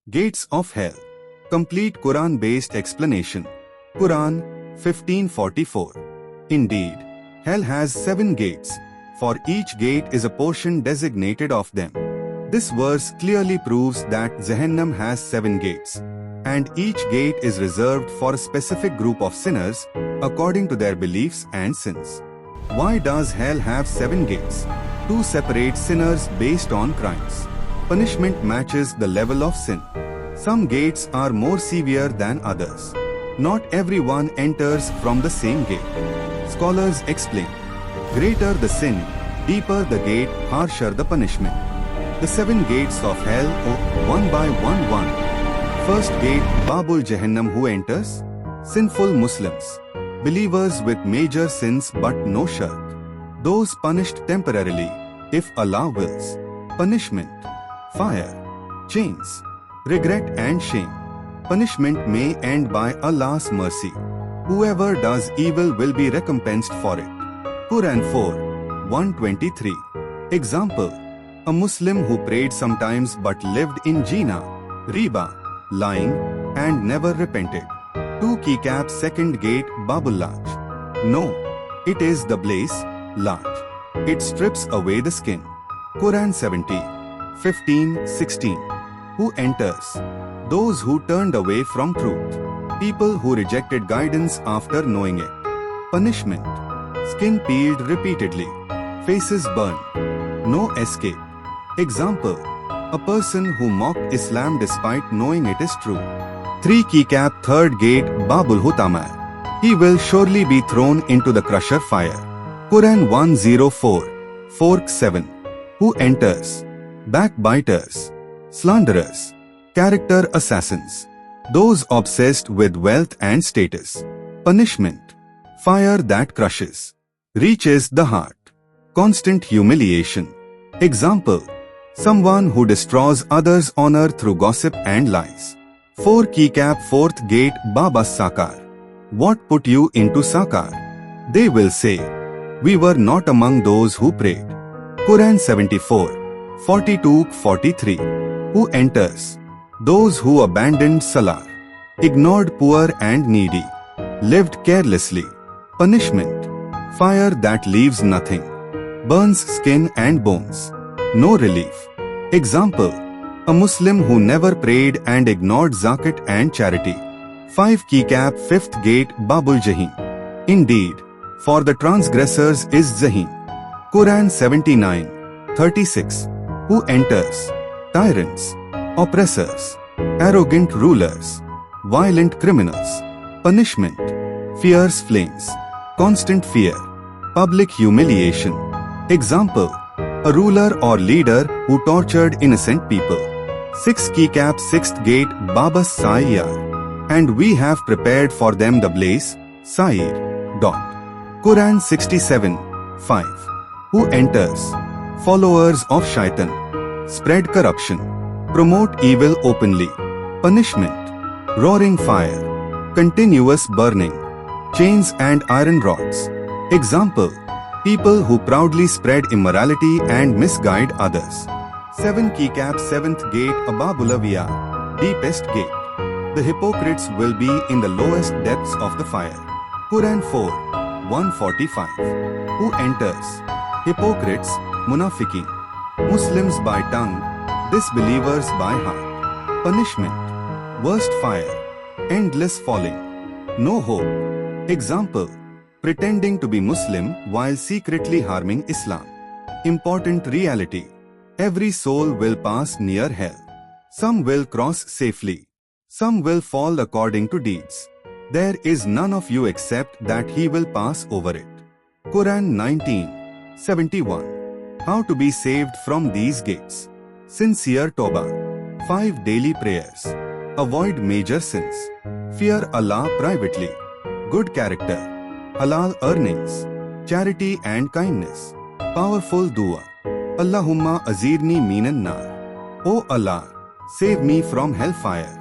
Gates of Hell. Complete Quran-based explanation. Quran 1544. Indeed, hell has 7 gates. For each gate is a portion designated of them. This verse clearly proves that Jahannam has 7 gates, and each gate is reserved for a specific group of sinners according to their beliefs and sins. Why does hell have 7 gates? To separate sinners based on crimes. Punishment matches the level of sin. Some gates are more severe than others. Not everyone enters from the same gate. Scholars explain, greater the sin, deeper the gate, harsher the punishment. The 7 gates of hell, one by one. First gate, Babul Jahannam. Who enters? Sinful Muslims. Believers with major sins but no shirk. Those punished temporarily, if Allah wills. Punishment. Fire. Chains. Regret and shame. Punishment may end by Allah's mercy. Whoever does evil will be recompensed for it. Quran 4:123. Example. A Muslim who prayed sometimes but lived in zina, riba, lying, and never repented. 2 Kikab second gate Babul Laj. No, it is the blaze, Laj. It strips away the skin. Quran 70:15-16. Who enters? Those who turned away from truth. People who rejected guidance after knowing it. Punishment. Skin peeled repeatedly. Faces burned. No escape. Example. A person who mocked Islam despite knowing it is true. 3 Kikab third gate Babul Hutama. He will surely be thrown into the crusher fire. Quran 104:4-7. Who enters? Backbiters. Slanderers. Character assassins. Those obsessed with wealth and status. Punishment. Fire that crushes. Reaches the heart. Constant humiliation. Example. Someone who destroys others' honor through gossip and lies. 4 Kikab fourth gate Baba Sakar. What put you into Sakar? They will say, we were not among those who prayed. Quran 74:42-43. Who enters? Those who abandoned Salah, ignored poor and needy, lived carelessly. Punishment. Fire that leaves nothing. Burns skin and bones. No relief. Example. A Muslim who never prayed and ignored zakat and charity. 5 Kikab fifth gate Babul Jahim. Indeed, for the transgressors is Jahim. Quran 79:36. Who enters? Tyrants, oppressors, arrogant rulers, violent criminals. Punishment. Fierce flames. Constant fear. Public humiliation. Example. A ruler or leader who tortured innocent people. 6 Kikab sixth gate Babas Saiyar. And we have prepared for them the blaze, Sair. Quran 67:5. Who enters? Followers of Shaitan. Spread corruption. Promote evil openly. Punishment. Roaring fire. Continuous burning. Chains and iron rods. Example. People who proudly spread immorality and misguide others. 7 Kikab seventh gate Ababulaviya. Deepest gate. The hypocrites will be in the lowest depths of the fire. Quran 4:145. Who enters? Hypocrites, munafiqeen. Muslims by tongue, disbelievers by heart. Punishment. Worst fire. Endless falling. No hope. Example. Pretending to be Muslim while secretly harming Islam. Important reality. Every soul will pass near hell. Some will cross safely. Some will fall according to deeds. There is none of you except that he will pass over it. Quran 19:71. How to be saved from these gates? Sincere Tawbah. 5 daily prayers. Avoid major sins. Fear Allah privately. Good character. Halal earnings. Charity and kindness. Powerful dua. Allahumma azirni minan nar. O Allah, save me from hellfire.